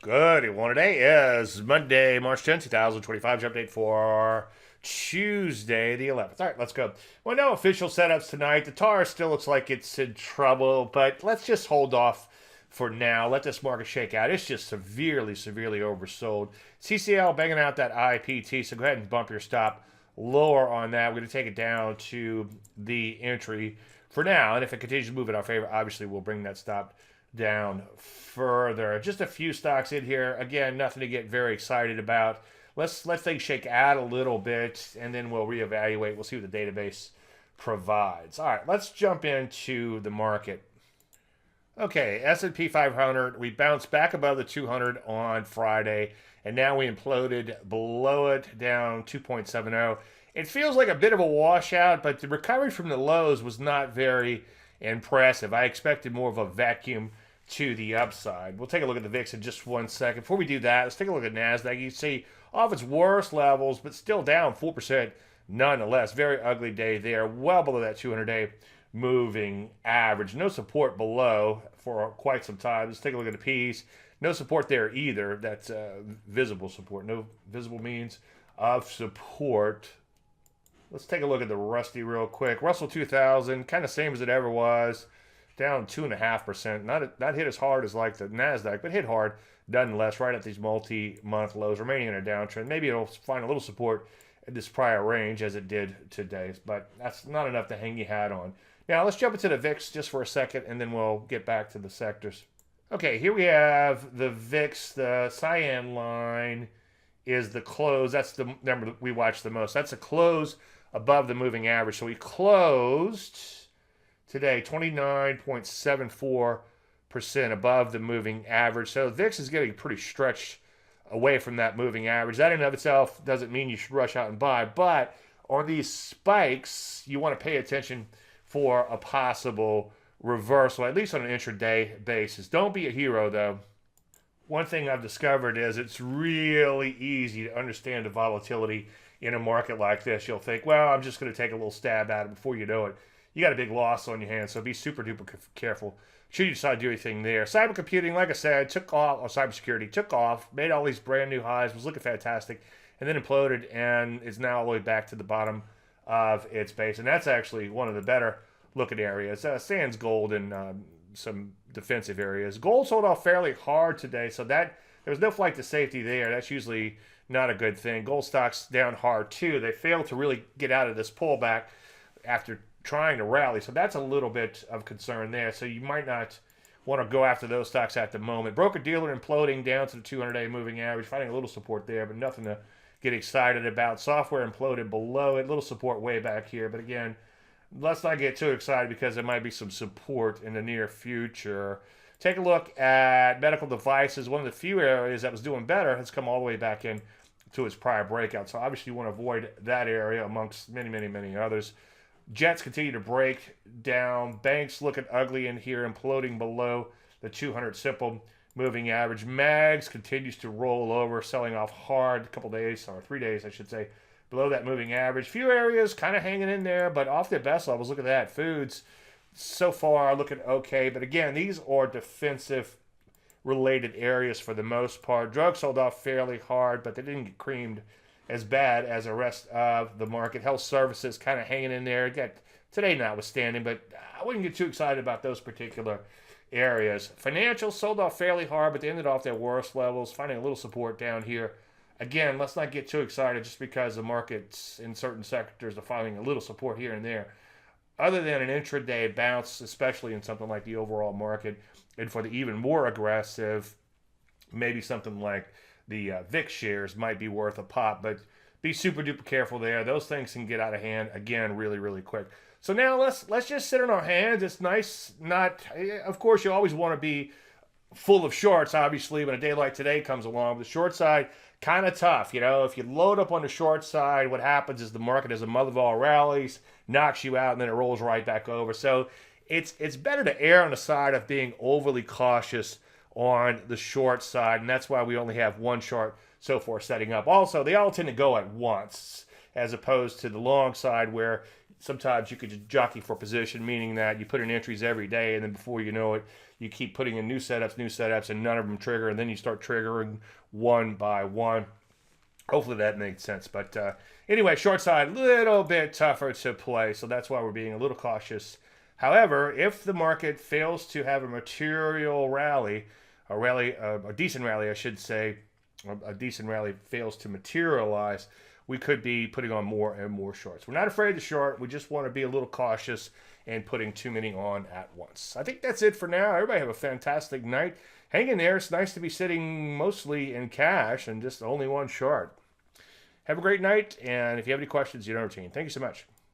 Good. One today is Monday, March 10th, 2025. Update for Tuesday, the 11th. All right, let's go. Well, no official setups tonight. The TAR still looks like it's in trouble, but let's just hold off for now. Let this market shake out. It's just severely oversold. CCL banging out that IPT, so go ahead and bump your stop lower on that. We're going to take it down to the entry for now, and if it continues to move in our favor, obviously we'll bring that stop down further. Just a few stocks in here. Again, nothing to get very excited about. Let's let things shake out a little bit, and then we'll reevaluate. We'll see what the database provides. All right, let's jump into the market. Okay, S&P 500, we bounced back above the 200 on Friday, and now we imploded below it, down 2.70. It feels like a bit of a washout, but the recovery from the lows was not very impressive. I expected more of a vacuum to the upside. We'll take a look at the VIX in just 1 second. Before we do that, let's take a look at NASDAQ. You see off its worst levels, but still down 4% nonetheless. Very ugly day there, well below that 200-day moving average. No support below for quite some time. Let's take a look at the P's. No support there either. That's visible support. No visible means of support. Let's take a look at the Rusty real quick. Russell 2000, kind of same as it ever was, down 2.5%. Not hit as hard as like the NASDAQ, but hit hard nonetheless, right at these multi-month lows, remaining in a downtrend. Maybe it'll find a little support at this prior range as it did today, but that's not enough to hang your hat on. Now, let's jump into the VIX just for a second, and then we'll get back to the sectors. Okay, here we have the VIX. The cyan line is the close. That's the number that we watch the most. That's a close above the moving average. So we closed today 29.74% above the moving average. So VIX is getting pretty stretched away from that moving average. That in and of itself doesn't mean you should rush out and buy, but on these spikes, you want to pay attention for a possible reversal, at least on an intraday basis. Don't be a hero, though. One thing I've discovered is it's really easy to understand the volatility in a market like this. You'll think, well, I'm just going to take a little stab at it. Before you know it, you got a big loss on your hands. So be super duper careful should you decide to do anything there. Cybercomputing, like I said, took off, or cybersecurity took off, made all these brand new highs, was looking fantastic, and then imploded and is now all the way back to the bottom of its base. And that's actually one of the better looking areas. Sans gold and some defensive areas. Gold sold off fairly hard today, so that there was no flight to safety there. That's usually not a good thing. Gold stocks down hard too. They failed to really get out of this pullback after trying to rally, so that's a little bit of concern there. So you might not want to go after those stocks at the moment. Broker dealer imploding down to the 200-day moving average, finding a little support there, but nothing to get excited about. Software imploded below it, little support way back here, but again, let's not get too excited because there might be some support in the near future. Take a look at medical devices. One of the few areas that was doing better has come all the way back in to its prior breakout. So obviously you want to avoid that area amongst many others. Jets continue to break down. Banks looking ugly in here, imploding below the 200 simple moving average. Mags continues to roll over, selling off hard a couple days, or 3 days, I should say, below that moving average. Few areas kind of hanging in there, but off their best levels. Look at that. Foods so far looking okay, but again, these are defensive related areas for the most part. Drugs sold off fairly hard, but they didn't get creamed as bad as the rest of the market. Health services kind of hanging in there. Again, today notwithstanding, but I wouldn't get too excited about those particular areas. Financials sold off fairly hard, but they ended off their worst levels, finding a little support down here. Again, let's not get too excited just because the markets in certain sectors are finding a little support here and there. Other than an intraday bounce, especially in something like the overall market, and for the even more aggressive, maybe something like the VIX shares might be worth a pop, but be super duper careful there. Those things can get out of hand again really quick. So now let's just sit on our hands. It's nice, not, of course you always want to be full of shorts, obviously, when a day like today comes along. The short side, kind of tough. You know, if you load up on the short side, what happens is the market, as a mother of all rallies, knocks you out, and then it rolls right back over. So it's better to err on the side of being overly cautious on the short side, and that's why we only have one short so far setting up. Also, they all tend to go at once, as opposed to the long side where sometimes you could just jockey for position, meaning that you put in entries every day, and then before you know it, you keep putting in new setups, and none of them trigger, and then you start triggering one by one. Hopefully that makes sense. But anyway, short side, a little bit tougher to play, so that's why we're being a little cautious. However, if the market fails to have a material rally, a decent rally, I should say, a decent rally fails to materialize, we could be putting on more and more shorts. We're not afraid to short. We just want to be a little cautious and putting too many on at once. I think that's it for now. Everybody have a fantastic night. Hang in there. It's nice to be sitting mostly in cash and just only one short. Have a great night, and if you have any questions, you know our team. Thank you so much.